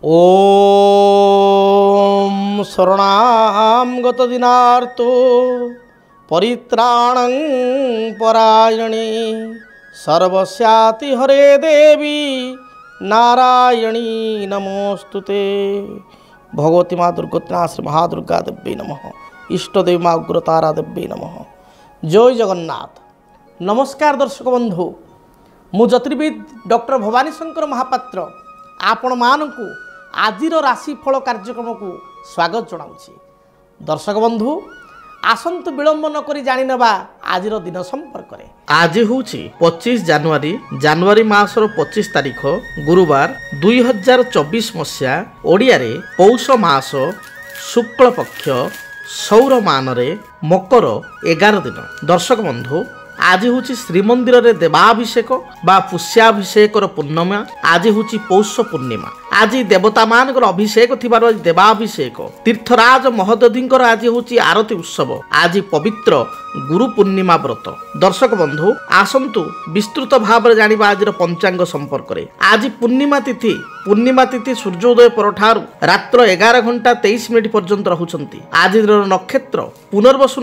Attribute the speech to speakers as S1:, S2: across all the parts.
S1: ओम शरणां गतदिनार्तो परित्राणं परायणे सर्वस्याति हरे देवी नारायणी नमोस्तुते। भगवती माँ दुर्गोत्ना श्री महादुर्गा देवी नमः। इष्टदेवी माँ उग्रतारा देवी नमः। जय जगन्नाथ। नमस्कार दर्शक बंधु, मु ज्योतिर्विद डॉक्टर भवानी शंकर महापात्र आपण मानकु आजिर राशिफल कार्यक्रम को स्वागत जनाऊँगी। दर्शक बंधु आसंतु विलंब नकरी जानिनबा आजिर दिन संपर्क में। आज हूँ 25 जनवरी मासर 25 तारीख गुरुवार 2024 मसीहा ओडिया रे पौष मास शुक्ल पक्ष सौर मान रे मकर 11 दिन। दर्शक बंधु आज हूँ श्रीमंदिर रे देवाभिषेक बा पुष्याभिषेक पूर्णिमा। आज हूँ पौष पूर्णिमा। आज देवता मानकर अभिषेक थिबार देवाभिषेक तीर्थराज महोदधींकर आज हूँ आरती उत्सव। आज पवित्र गुरु पूर्णिमा व्रत। दर्शक बंधु आसंतु विस्तृत भाव जानिबा आज पंचांग संपर्क में। आज पूर्णिमा तिथि सूर्योदय परठारु रात्र 11:23 पर्यंत रहुचंती। आज नक्षत्र पुनर्वसु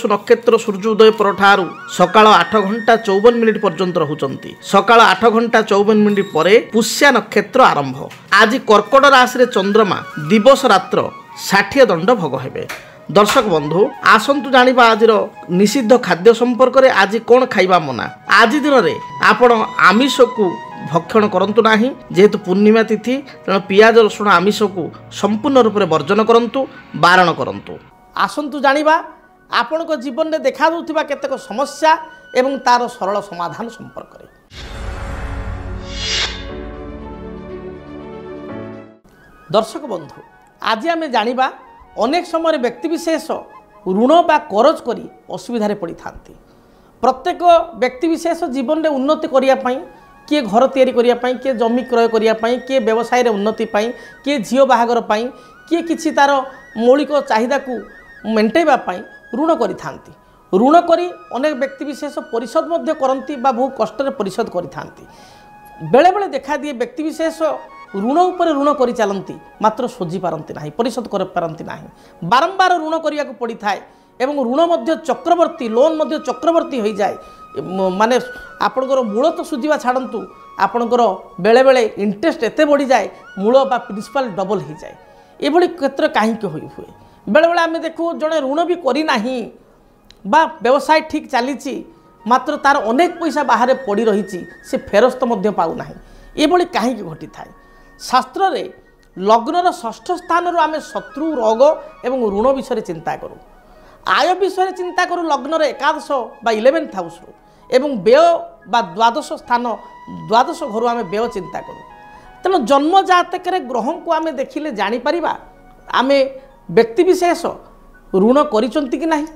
S1: नक्षत्र सूर्योदय परठारु सकाळ 8:54 पर्यंत रहुचंती। सकाळ 8:54 परे पुष्या नक्षत्र आरंभ। आज कर्कट राशि रे चंद्रमा दिवस रात्र 60 दंड भोग हेबे। दर्शक बंधु आसंतु जानिबा आज निषिद्ध खाद्य संपर्क में। आज कौन खाइबा मना। आज दिन में आपण आमिष को भक्षण करंतु नाही, जेहेतु पूर्णिमा तिथि तेणु पियाज रसुण आमिष को संपूर्ण रूप से वर्जन करंतु, बारण करंतु। आसंतु जानिबा आपण को जीवन में देखा दूथिबा केतेक समस्या एवं तार सरल समाधान संपर्क में। दर्शक बंधु आज आम जानिबा अनेक समय व्यक्तिविशेष ऋण बा करज करी असुविधा पड़ी था। प्रत्येक व्यक्तिविशेष जीवन में उन्नति करने किए घर तैयारी करने, किए जमी क्रय करने, किए व्यवसाय उन्नति, किए झील बाहागर, किए किसी तार मौलिक चाहिदा को मेन्टेवाई ऋण करि थांती। ऋण करी अनेक व्यक्तिविशेष परिशोध मध्य करती बा बहु कष्ट परिशोध करि थांती। बेले बेले देखा दिए व्यक्तिविशेष ऋण उपर ऋण करि चलती मात्र सोझी पारती ना, परिशोध कर पारती ना, बारंबार ऋण करने को पड़ी थाए एवं ऋण मध्य चक्रवर्ती लोन मध्य चक्रवर्ती हो जाए। माने आपणकर मूल तो सुझा छाड़ू, आपणकर बेले बेले इंटरेस्ट एते बढ़ी जाए, मूल बा प्रिंसिपल डबल हो जाए। ये क्षेत्र कहीं हुए बेले बेले आम देखू जड़े ऋण भी करना बा व्यवसाय ठीक चली मात्र तार अनेक पैसा बाहर पड़ी रही से फेरस्त मध्य पाऊना। ये कहीं घटी थाए। शास्त्र रे लग्नर षष्ठ स्थान आम शत्रु रोग एवं ऋण विषय चिंता करूँ, आय विषय चिंता करूँ लग्नर एकादश बा 11th हाउस एवं व्यय बा द्वादश स्थान द्वादश घर आम व्यय चिंता करूँ। तेणु जन्म जातक ग्रह को आम देखिले जानीपर आम व्यक्तिविशेष ऋण करिसंती कि नहीं,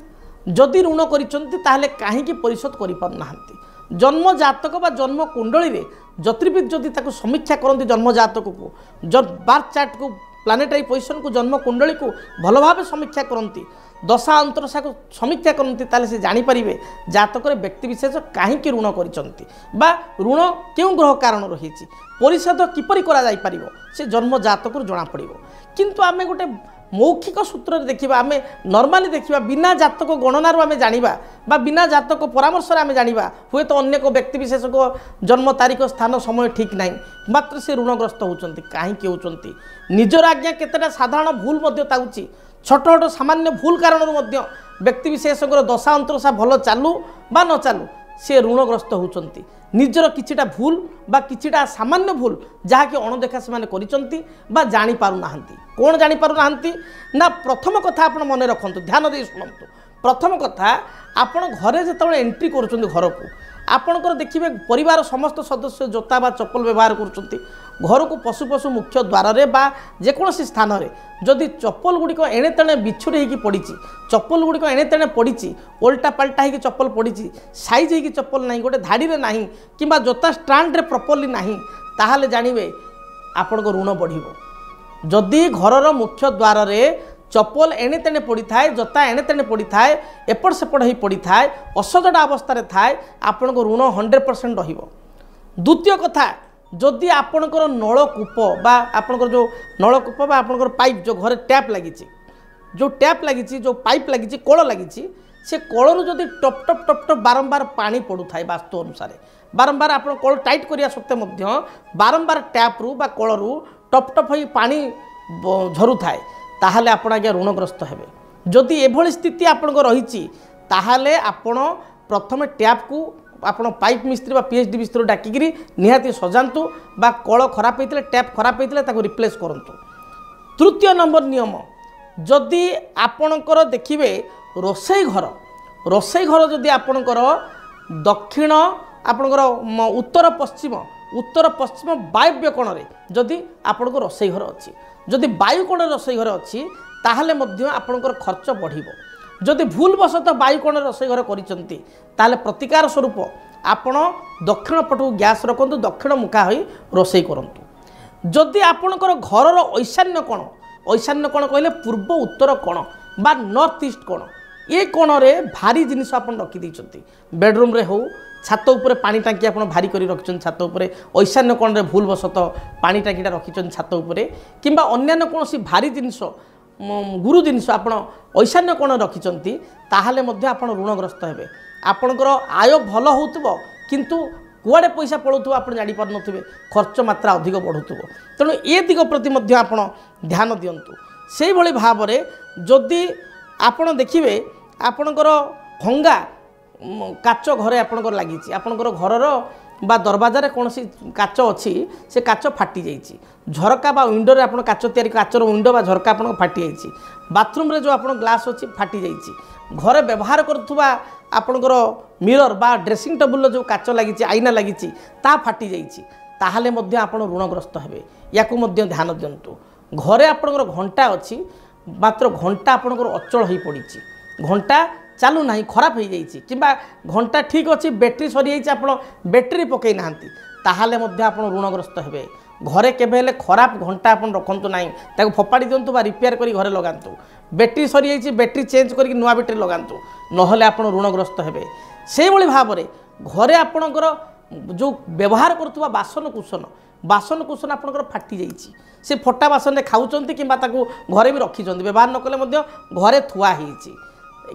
S1: जदि ऋण करिसंती ताहले काहेकि परिशोध करि पारना। जन्म जातक बा जन्म कुंडली रे ज्योतिर्विद जदि ताको समीक्षा करती जन्म जातक को बार्थ चार्ट को प्लानेटरी पोजिशन को जन्म कुंडली को भल भाव समीक्षा करती, दशा अंतरशा को समीक्षा करती, ताले से जानीपर जातक व्यक्तिविशेष कहीं ऋण करिसंती बा ऋण क्यों ग्रह कारण रही परिशोध किपरि करा जाई परिबो से जन्म जातक जना पड़िबो। किंतु आमे गोटे मौखिक सूत्र देखा, आम नर्माली देखा बिना जातक गणनार आम जाना बा बिना जातक परामर्श आम जाना हुए तो अनेक व्यक्तिविशेष को जन्म तारीख स्थान समय ठीक ना, मात्र से ऋणग्रस्त होती कहीं होती निजर आज्ञा केतेटा साधारण भूल ताऊँगी छोट छोट सामान्य भूल कारण व्यक्तिविशेष दशा अंतरशा भल चालू बा न चालू से ऋणग्रस्त होती। निजर किछिटा भूल बा किछिटा सामान्य भूल जहाँकि अणदेखा से करिसंती बा जानी पारु नाहंती। कौन जानी पारु नाहंती ना, प्रथम कथा आपण मन रखंतु, ध्यान दे शुणंतु। प्रथम कथा आपण घरे जेतेबेले एंट्री करूछंती घर को आपणकर देखिए परिवार समस्त सदस्य जोता बा चप्पल व्यवहार करुँच घर को पशु पशु मुख्य द्वार रे बा जेकोसी स्थान रे जदि चप्पल गुड़िक एणे तेणे बिछुड़ी होगी पड़ी, चप्पल गुड़िक एणे तेणे पड़ी, ओल्टा पाल्टा होगी चप्पल पड़ी, साइज होगी चप्पल ना, गोटे धाड़ी रे नहीं कि जोता स्टाण्ड रे प्रॉपर्ली नहीं, ताहले जानिबे आपण को ऋण बढ़िबो। जदि घरर मुख्य द्वार रे चप्पल एणे तेणे पड़ी थाए, जोता एणे तेणे पड़ी थाए, एपट सेपट हो पड़ी थाए, असजड़ा अवस्था थाए, आपण को ऋण 100% रहिबो। द्वितीय कथा जदि आपणकर नलकूप बा आपणकर जो नलकूप बा आपणकर पाइप जो घरे टैप लगी जो टैप लगी जो पाइप लगी कल लगी से कलर जदि टप टप टप टप बारंबार पानी पड़ू थाए वास्तु अनुसार बारंबार आप कल टाइट करिया सत्ते बारंबार टैप रु बा कल रु टप टप हो पानी झरु थाए ताहले आपण आज्ञा ऋणग्रस्त हेबे। जदि एभली स्थिति आपणको रही ताहले आपण प्रथम टैप को आपण पाइप मिस्त्री बा पीएचडी मिस्त्री डाकिकी निहाती सजातु बा कल खराब होते टैप खराब होते रिप्लेस करंतु। तृतीय नंबर नियम जदि आपणकर देखिए रोसई घर जदि आपणकर दक्षिण आपणकर उत्तर पश्चिम वायव्य कोण में जदि आपणकर रोसई घर अच्छी जदि वायु कोण रोसई घर अच्छी ताहले मध्य आपणकर खर्च बढ़िबो। जदि भूलवशतः वायु कोण रोसई घर करिसंती ताहले प्रतिकार स्वरूप आपण दक्षिण पटू गैस रखंतु दक्षिण मुखा होई रोसई करंतु। जदि आपणकर घरर ईशान्य कोण कहले पूर्व उत्तर कोण बा नॉर्थ ईस्ट कोण ये कोण रे भारी जिनिस आपन रखी दैछंती बेडरूम रे हो छात उपरे पानी टांकी आपन भारी करी रखिछन छात उपरे ईशान्य कोण रे भूलवशतः पानी टांकीटा रखिछन छात उपरे किंबा अन्यान्य कोनसी भारी जिनिस गुरु जिनिस आपन ईशान्य कोण रखिछंती ताहाले मध्ये आपन ऋणग्रस्त हेबे। आपनकर आय भल होउतबो किंतु कुआड़े पैसा पड़ू आप जापर नुवे खर्च मात्रा अधिक बढ़ुव तेणु ए दिग प्रति आपण ध्यान दिंतु। से भाई भाव में जदि आपण देखिए आपणकर भंगा काच घरे आपणकर लगी आपणकर घरर बा दरवाजा कौन काच अच्छी से काच फाटी जाइए झरका बा विंडो आप काच तैयारी काचर विंडो बा झरका आप फाटी जाइए बाथरूम रे जो आप ग्लास अच्छी फाटी जाइए घरे व्यवहार करुवा आपणकर मिरर बा ड्रेसिंग टेबुल जो काच लगी आईना लगी ता फाटी जाइए ताहले मध्य आपण ऋणग्रस्त हेबे। याकू मध्य ध्यान दिंतु। घरे आपणकर घंटा अच्छी मात्र घंटा आपणकर अचल हो पड़ी घंटा चालू ना खराब हो जाइए किंबा घंटा ठीक अच्छी बैटेरी सरी जाइए आप बैटेरी पकई ना ताहले मध्य आपण ऋणग्रस्त हेबे। घरे केबे खराब घंटा आप रखु ना ताको फोपाड़ी दिंतु बा रिपेयर करी घरे लगातु बैटेरी सरी जाइए बैटेरी चेंज करके नुआ बैटेरी लगातु नहले आपण ऋणग्रस्त हेबे। से भली भाव में घरे आपणकर जो व्यवहार करुवा बासन कुसन आपणकर फाटी जाइए से फटा बासन खाऊँ कि घरे भी रखिंट व्यवहार न कले घरे थुआ होइछि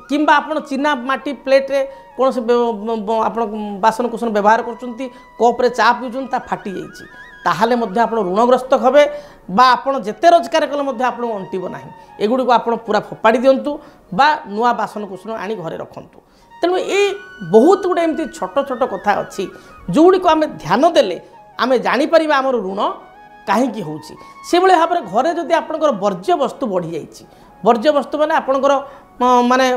S1: किंबा आपण चीना माटी प्लेट रे कौन से आप बासन कुसन व्यवहार कर कप्रे चा पीछन ता फाटी जाइए ताहले मध्य आपण ऋणग्रस्त हेबे बा आपण जेते रोजगार कले मध्य आपण अंटिब नाही एगुडी को आपण पूरा फोपाड़ी दिंतु बा नुआ बासन कुसन आनी घरे रखंतु। तेणु ये बहुत गुड़े एमती छोट छोट कथा अच्छी जोगुड़ी को आम ध्यान देले आम जापर आमर ऋण कहीं होची से भाव में घरे जदि आपंकर वर्ज्य वस्तु बढ़ी जाइए वर्ज्य वस्तु माने आपंकर माने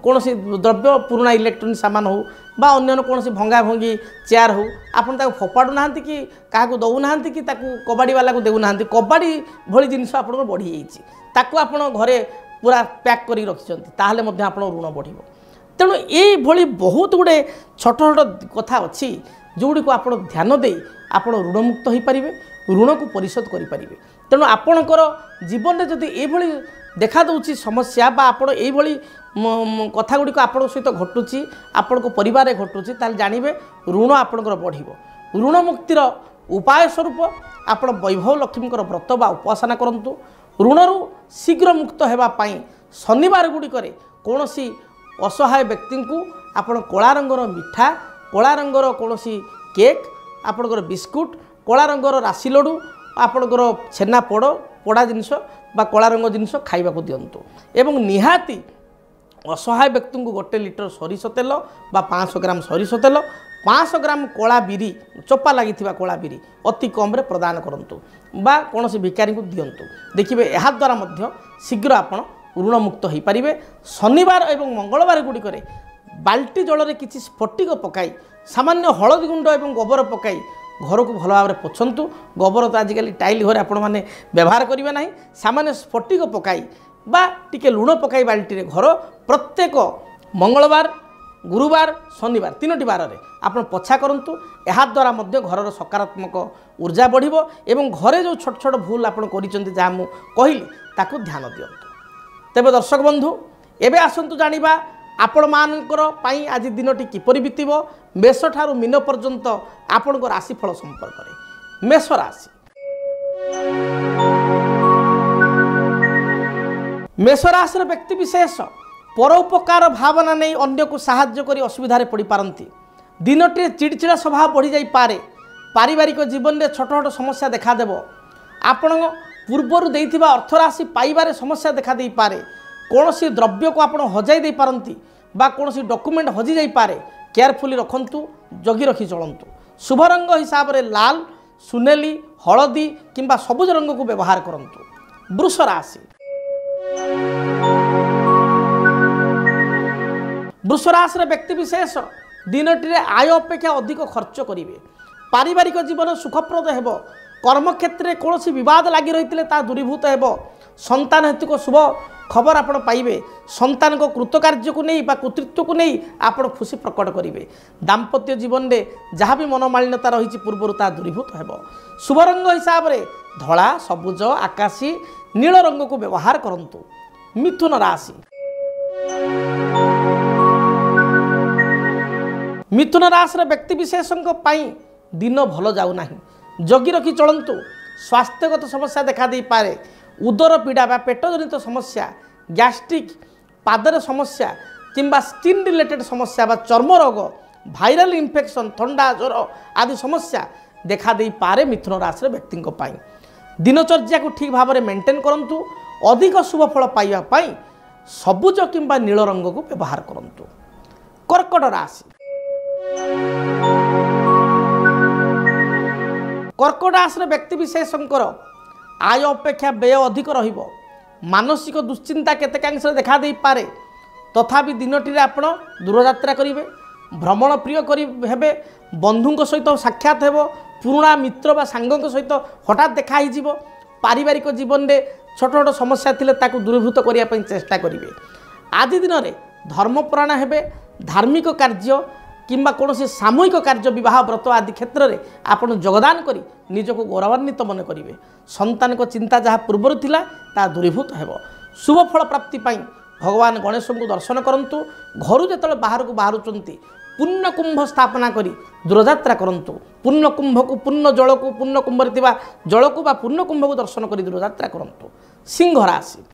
S1: कौन द्रव्य पुराणा इलेक्ट्रोनिक सामान हो बा अन्य कौन भंगा भंगी चेयर हो आपन ताको फोपाड़ू ना कि क्या दौना कि कबाड़ी वाला को देना कबाड़ी भली जिनस आप बढ़ी जाइए ताको आप घरे पूरा पैक कर रखिंट ताहले मध्य आप ऋण बढ़। तेणु ये भली बहुत गुड़े छोट छोट कथा अच्छी जोड़ी को आप ध्यान दे आप ऋणमुक्त हो पारे ऋण को परिशोध करें। तेणु आपणकर जीवन में जदि ये देखा दूची समस्या बा आपण एभली कथा गुड़ी आपण सहित घटुची आपण को परिवार घटुची ताल जानिबे ऋण आपणकर बढ़िबो। ऋण मुक्तिर उपाय स्वरूप आपण वैभव लक्ष्मीकर व्रत बा उपासना करंतु। ऋणरू शीघ्र मुक्त हेबा पाई शनिवार गुड़िक कौनसी असहाय व्यक्ति को आपण कला रंगर मिठा कला रंगर कौनसी केक आपणकर बिस्कुट कला रंगर राशि लड्डू आपणकर छेना पोड़ पोड़ा जिनस बा कला रंग जिनस खाइबा को दिंतु एवं निहाती असहाय व्यक्ति को 1 लिटर सरिष तेल बा 500 ग्राम सरिष तेल 500 ग्राम कला बिरी चोपा लगी कला बिरी अति कम रे प्रदान करंतु बा कौन भिकारी को दिंतु देखिए यह द्वारा मध्य शीघ्र आपण ऋण मुक्त हो पारे। शनिवार एवं मंगलवार गुड़िक बाल्टी जल में किसी स्फटिक पकाई सामान्य हलदी गुंड और गोबर पकाई घर को भल भाव में पोछंतु। गोबर तो आजिकल टाइल घरे आपण मैंने व्यवहार करेंगे ना सामान्य स्फटिक पकाई बा टिके लुण पकाई बाल्टी रे घर प्रत्येक मंगलवार गुरुवार शनिवार 3टी बार में आप पोछा करंतु। यह द्वारा मध्य घर सकारात्मक ऊर्जा बढ़िबो एवं घरे जो छोट छोट भूल आप जहाँ मुझे कहली ताकू ध्यान दियंतु। तेबे दर्शक बंधु एबे आसंतु जानिबा आपण मानकर पाई आज दिनटी किपरि बीतिबो मेष ठारू मीन पर्यंत आपणको राशिफल संपर्क में। मेष राशि मेष राशि व्यक्ति विशेष परोपकार भावना नहीं अन्य को साहाय्य करी असुविधा पड़ पारती। दिनटी चिड़चिड़ा स्वभाव बढ़ी जाई पारे। पारिवारिक जीवन में छोट छोट समस्या देखादेव। आपण पूर्वर देइथिबा अर्थराशि पाइबारे समस्या देखा दे पारे। कौन सी द्रव्य को आप हजाई दे पारती बा कौन सी डॉक्यूमेंट हजि जाई पारे। केयरफुली रखंतु, जगी रखी चलंतु। शुभ रंग हिसाब रे लाल, सुनेली, हलदी किंबा सबुज रंग को व्यवहार करंतु। वृष राशि वृष राशि व्यक्ति विशेष दिनटी आय अपेक्षा अधिक खर्च करेंगे। पारिवारिक जीवन सुखप्रद हेब। कर्मक्षेत्र में कौन बद लगी रही ता दूरीभूत हेब। संतान हेतु को शुभ खबर आपण पाइबे। संतान को कृतकार्य को नहीं बा कृतित्व को नहीं आपण खुशी प्रकट करेंगे। दाम्पत्य जीवन में जहाँ भी मनोमालिन्यता रही पूर्वर ता दूरीभूत हेब। शुभ रंग हिसाब से धला, सबुज, आकाशी, नील रंग को व्यवहार करंतु। मिथुन राशि मिथुन राशि व्यक्ति विशेषों दिन भल जाऊना। जगी रखी चलंतु। स्वास्थ्यगत समस्या देखा दे पारे। उदर पीड़ा बा पेट जनित समस्या, गैस्ट्रिक, पादर समस्या किंबा स्किन रिलेटेड समस्या बा चर्म रोग, भाइराल इन्फेक्शन, ठंडा, ज्वर आदि समस्या देखा दे पारे। मिथुन राशि व्यक्ति दिनचर्या को ठीक भाव में मेंटेन करंतु। अधिक शुभ फल पाइबा पाई सबुज किंबा नील रंग को व्यवहार करंतु। कर्कट राशि कर्कट राशि व्यक्ति विशेषकर आय अपेक्षा व्यय अधिक रहिबो। मानसिक दुश्चिंता केतेकांश देखा दे पारे। तथापि दिनटी आपण दूरयात्रा करेंगे, भ्रमण प्रिय हेबे, बंधुओं सहित साक्षात हेब, पुराणा मित्र बा सांगों सहित हठात देखा हो। पारिवारिक जीवन में छोट छोट समस्या थिले ताकू दूरीभूत करने चेष्टा करेंगे। आदि दिन में धर्मपरायण हेबे। धार्मिक कार्य किंबा कौन सामूहिक कार्य, विवाह, व्रत आदि क्षेत्र में आपन योगदान करी निजको गौरवान्वित मन करेंगे। संतान को चिंता जहाँ पूर्वर थिला ता दूरीभूत हेब। शुभ फल प्राप्ति पाई भगवान गणेश को दर्शन करंतु। घर जो बाहर को बाहरुचंती पुण्य कुंभ स्थापना करी दूरयात्रा करंतु। पुण्य कुंभ को, पुण्य जल को, पुण्य कुंभ जल को बा पुण्य कुंभ को दर्शन करी दूरयात्रा करंतु। सिंह राशि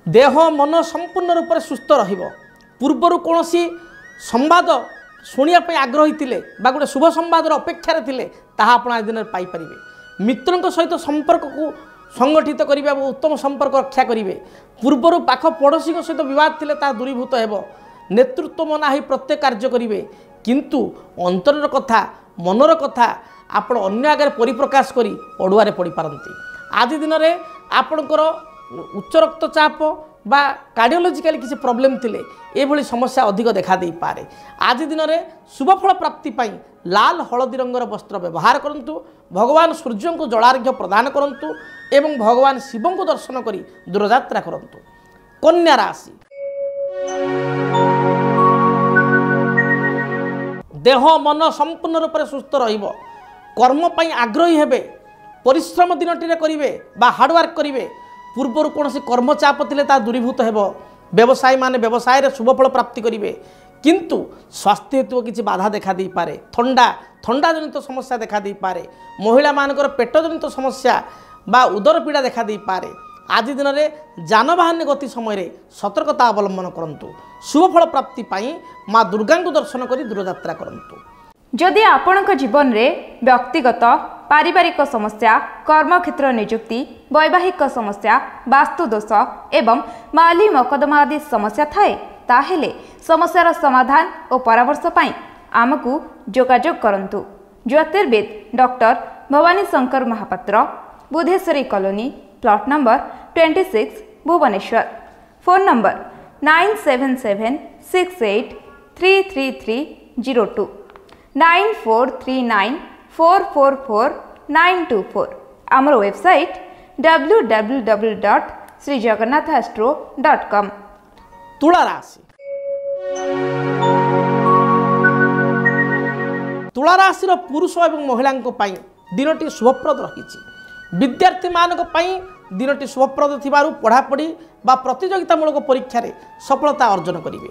S1: देह मन संपूर्ण रूप से सुस्थ रहिबो। पूर्वर कौन संवाद शुणापी आग्रही थिले बा गोटे शुभ संवादर अपेक्षा थिले ताहा आपण आज दिन पाई परिबे। मित्रों सहित संपर्क को संगठित करिबे, उत्तम संपर्क रक्षा करिबे। पूर्वर पाख पड़ोशी सहित विवाद थिले ता दूरीभूत हेब। नेतृत्व मना ही प्रत्येक कार्य करिबे, किंतु अंतरर कथा, मनर कथा आपण अन्य आगे परिप्रकाश करी अड़ुआरे पड़ी पारंती। आदि दिन में आपणकर उच्च रक्तचाप बा कार्डियोलॉजिकल किसी प्रॉब्लम थिले एभली समस्या अधिक देखा दे पारे। आज दिन में शुभफल प्राप्ति पाई लाल, हलदी रंगर वस्त्र व्यवहार करंतु। भगवान सूर्य को जलार्घ्य प्रदान करंतु एवं भगवान शिव को दर्शन करी दूरयात्रा करंतु। कन्या राशि देह मन संपूर्ण रूप से सुस्थ रहिबो। कर्म पाई आग्रही हेबे। परिश्रम दिनटी करिवे बा हार्डवर्क करिवे। पूर्वर कौन कर्मचाप थिले ता दूरीभूत हेब। व्यवसायी माने व्यवसाय रे शुभफल प्राप्ति करिवे, किंतु स्वास्थ्य हेतु किसी बाधा देखा दे पारे। ठंडा जनित समस्या देखा दे पारे। महिला मानकर पेट जनित समस्या बा उदर पीड़ा देखा दे पारे। आज दिन में जानवाहन गति समय सतर्कता अवलंबन करंतु। शुभफल प्राप्ति पाई माँ दुर्गा को दर्शन करी दूरयात्रा करंतु।
S2: जदि आपणक जीवन में व्यक्तिगत पारिवारिक समस्या, कर्मक्षेत्र नियुक्ति, वैवाहिक समस्या, वास्तुदोष एवं माली मकदमा आदि समस्या थाए ताहेले समस्यार समाधान और परामर्श पाई आमको जोगाजोग करंतु। ज्योतिर्विद doctor Bhabani Shankar Mahapatra, Budheswari colony, plot number 26, Bhubaneswar. Phone number 9776833302 9439444924। आमर वेबसाइट www.srijagannathastro.com।
S1: तुला राशि तुला राशि पुरुष और महिला दिनटी शुभप्रद रही। विद्यार्थी मान दिनटी शुभप्रद थिबारु पढ़ापढ़ी बा प्रतियोगितामूलक परीक्षा रे सफलता अर्जन करेंगे।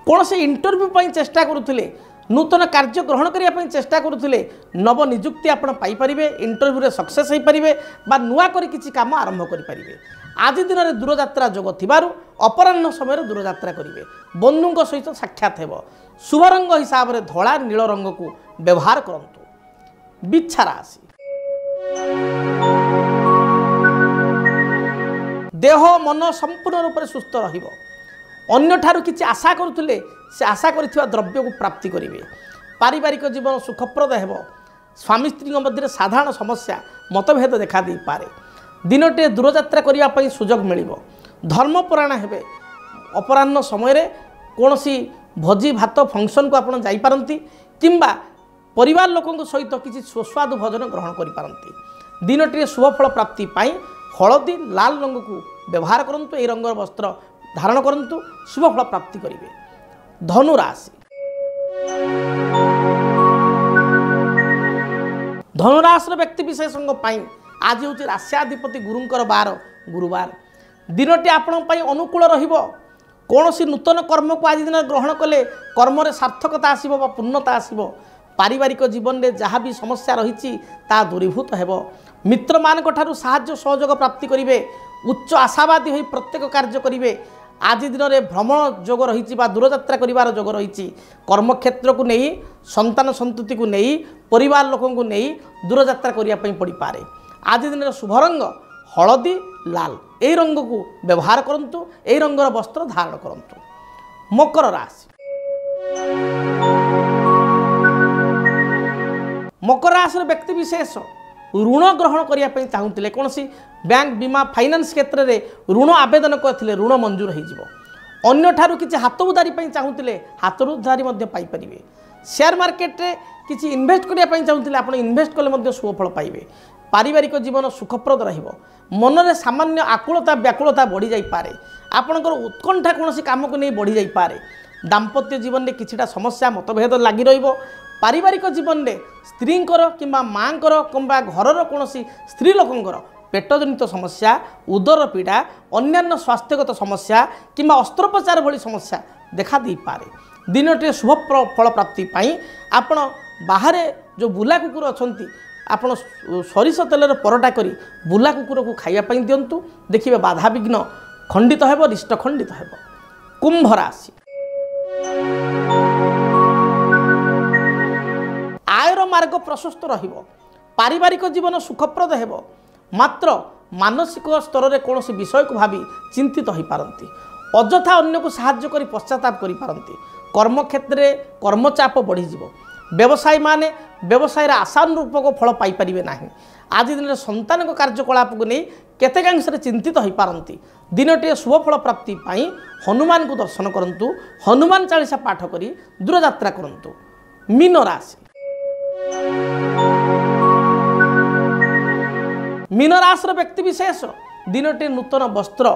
S1: कौन से इंटरव्यू पर चेष्टा करुले नूतन कार्य ग्रहण करने चेष्टा करुले नव निजुक्ति आप पाइपर इंटरव्यू सक्सेस हो पारे बा नुआ कर किसी काम आरंभ करेंगे। आज दिन में दूरयात्रा जोग थिबारु अपराह्न समय दूरयात्रा करेंगे। बंधुओं सहित साक्षात हो। शुभ रंग हिसाब से धला नील रंग को व्यवहार करंतु। बिच्छा राशि देह मन संपूर्ण रूप से सुस्थ रहिबो। अन्य ठारू किसी आशा करुले से आशा करिथिबा द्रव्य को प्राप्ति करेंगे। पारिवारिक जीवन सुखप्रद हेबो। स्वामी स्त्री मध्य साधारण समस्या मतभेद देखा दे पारे। दिनटे दूरयात्रा करने सुजोग मिलिबो। धर्मपरायण हेबे। अपराह्न समय कौन सी भोजी भात फंक्शन को आपड़ जापारती किंबा परिवार लोकों सहित किसी सुस्वादु भोजन ग्रहण करें। दिनटी शुभफल प्राप्ति पाई हलदी लाल रंग को व्यवहार करंतु। ए रंगर वस्त्र धारण करंतु। शुभफल प्राप्ति करेंगे। धनु राशि धनुराशि व्यक्ति विशेषों आज हूँ राश्याधिपति गुरुंकर बार गुरुवार। दिनटी आपण अनुकूल रहिबो। कौन सी नूतन कर्म को आज दिन ग्रहण कले कर्म सार्थकता आसब बा पूर्णता आसब। पारिवारिक जीवन में जहाँ भी समस्या रही ता दूरीभूत हेब। मित्र मानक ठारू साहाय्य सहयोग प्राप्ति करेंगे। उच्च आशावादी हो प्रत्येक कार्य करेंगे। आज दिन में भ्रमण जोग रही दूरयात्रा कर जोग रही। कर्मक्षेत्र को नहीं संतान संतति को नहीं परिवार लोकों को नहीं दूरयात्रा करने पड़ पारे। आज दिन शुभ रंग हलदी लाल ए रंग को व्यवहार करंतु। ए रंगर वस्त्र धारण करंतु। मकर राशि मकर राशि व्यक्ति विशेष ऋण ग्रहण करने चाहूले। कौन सी बैंक बीमा फाइनान्स क्षेत्र में ऋण आवेदन करते ऋण मंजूर हो। अन्य ठारू किसी हाथ उधारी चाहूले हाथ उधारी पाइपर। शेयर मार्केट रे किसी इन्वेस्ट करने चाहूले आप इन्वेस्ट कले शुभफल पाइबे। पारिवारिक जीवन सुखप्रद रहिबो। मन में सामान्य आकुलता व्याकुलता बढ़ी जाई पारे। आपणकर उत्कंठा कौन सी काम को नहीं बढ़ी जाई पारे। दाम्पत्य जीवन में किछिटा समस्या मतभेद लगी रहिबो। पारिवारिक जीवन में स्त्रींकर किंबा मांकर किंबा घरर कौन सी स्त्री लोकंकर पेटजनित समस्या उदर पीड़ा अन्यान्य स्वास्थ्यगत समस्या किंबा अस्त्रोपचार भली समस्या देखा दी पारे। दिनटे शुभ फल प्राप्ति पाई आपण बाहर जो बुला कुकुर अछंती आपण सरिष तेल परटा करी बुला कुकुर को खाइबा दिंतु। देखिए बाधा विघ्न खंडित हेब रिष्ट खंडित हेब। कुंभ राशि आयर मार्ग प्रशस्त रहिबो। पारिवारिक जीवन सुखप्रद हेब। मात्र मानसिक स्तर में कौन विषय को भावी चिंतित हो पारती। अଯଥା अन्य को साहाय्य करी पश्चाताप करि पारती। कर्मक्षेत्र में कर्मचाप बढ़ीज। व्यवसायी माने व्यवसाय आशानुरूपक फल पाइपर ना। आज दिन में संतान कार्यकलाप को नहीं केतेकांश चिंतित हो पारती। दिनटे शुभफल प्राप्ति पाई हनुमान को दर्शन करंतु। हनुमान चालीसा पाठ करी दूरयात्रा करंतु। मीन राशि मीन राशि व्यक्ति विशेष दिनटे नूतन वस्त्र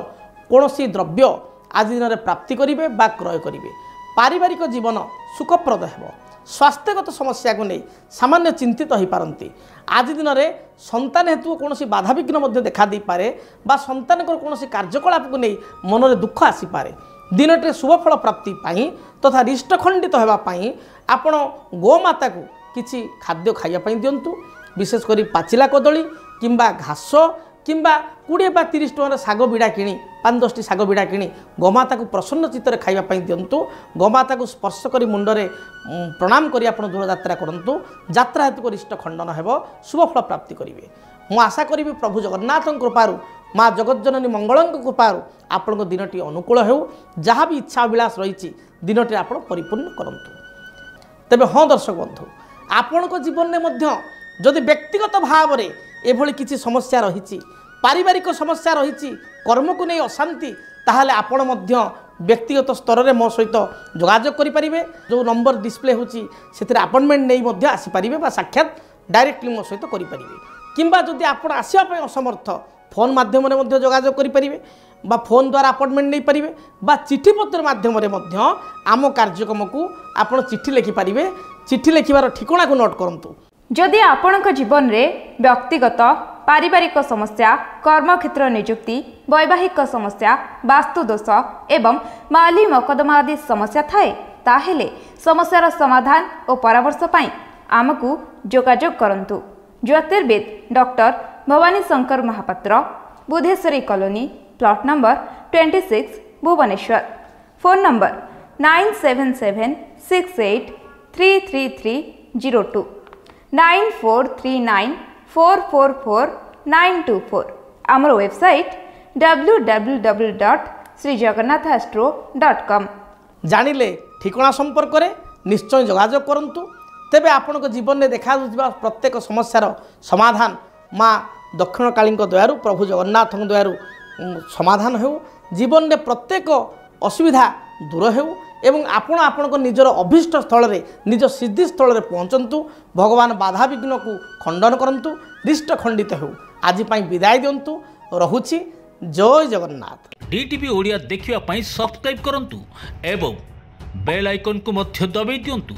S1: कौन सी द्रव्य आज दिन में प्राप्ति करेंगे बा क्रय करेंगे। पारिवारिक जीवन सुखप्रद हेब। स्वास्थ्यगत समस्या को नहीं सामान्य चिंतित हो पारती। आज दिन में संतान हेतु कौन बाधा विघ्न देखा दे पारे बा संतान कौन कार्यकलाप को नहीं मन में दुख आसीपे। दिनटे शुभफल प्राप्ति पाई तथा रिष्ट खंडित होगापाई आपण गोमाता को किसी खाद्य खाइबा दिंतु। विशेषकर पाचिला कदली किंबा घास किंबा 20 बा 30 टकर शाग बिड़ा किणी 5-10 शाग बिड़ा किणी गोमाता को प्रसन्न चित्त खाइबा दिंतु। गोमाता को स्पर्श करी मुंडरे प्रणाम करी आपण दूरयात्रा करंतु। यात्रा हेतु रिष्ट खंडन हेब। शुभफल प्राप्ति करेंगे। मु आशा करी प्रभु जगन्नाथ कृपारू माँ जगज्जननी मंगल कृपारू आपण दिनटी अनुकूल हो। जहाँ भी इच्छा अभिलाष रही दिनटी आप परिपूर्ण करंतु। तेबे हाँ दर्शक बंधु आपण जीवन में जदि व्यक्तिगत भाव में एभली किसी समस्या रही पारिवारिक समस्या रही कर्म को नहीं अशांति ताहले आपण व्यक्तिगत स्तर में मो सहित जोगाजोग करें। जो नंबर डिस्प्ले होची अपॉइंटमेंट नहीं आसीपारे बा साक्षात डायरेक्टली मो सहित करें। किंबा जदि आपण आसवाई असमर्थ फोन माध्यम जोगाजोग करें बा फोन द्वारा अपॉइंटमेंट नहीं पारे बा चिठी पत्र माध्यम आम कार्यक्रम को आपण चिठी लिखिपारे। चिठी लिखार ठिकाना को नोट करंतु।
S2: जदि आपणक जीवन में व्यक्तिगत पारिवारिक समस्या कर्मक्षेत्र नियुक्ति वैवाहिक समस्या वास्तुदोष एवं माली मकदमा आदि समस्या थाए ताहेले समस्यार समाधान और परामर्श पाई आमको जोगाजोग करंतु। ज्योतिर्विद doctor Bhabani Shankar Mahapatra, Budheswari colony, plot number 26, Bhubaneswar. Phone number 9776833302 9439444924। आमर वेबसाइट www.srijagannathastro.com।
S1: जानिले ठिकणा संपर्क में निश्चय जोगाजोग करंतु। तेबे आपनक जीवन में देखा प्रत्येक समस्यार समाधान माँ दक्षिणकाली दयारु प्रभु जगन्नाथ दयारु समाधान हो। जीवन में प्रत्येक असुविधा दूर हो एवं आपण आपणक निजर अभीष्ट स्थल में निज सिद्धि स्थल में पहुँचतु। भगवान बाधा विघ्न को खंडन करंतु, रिष्ट खंडित हो। आज विदाय दिंतु। रहुछि। जय जगन्नाथ।
S3: डीटीवी ओडिया देखिवा पाई सब्सक्राइब करंतु एवं बेल आइकन को मध्य दबाई दियंतु।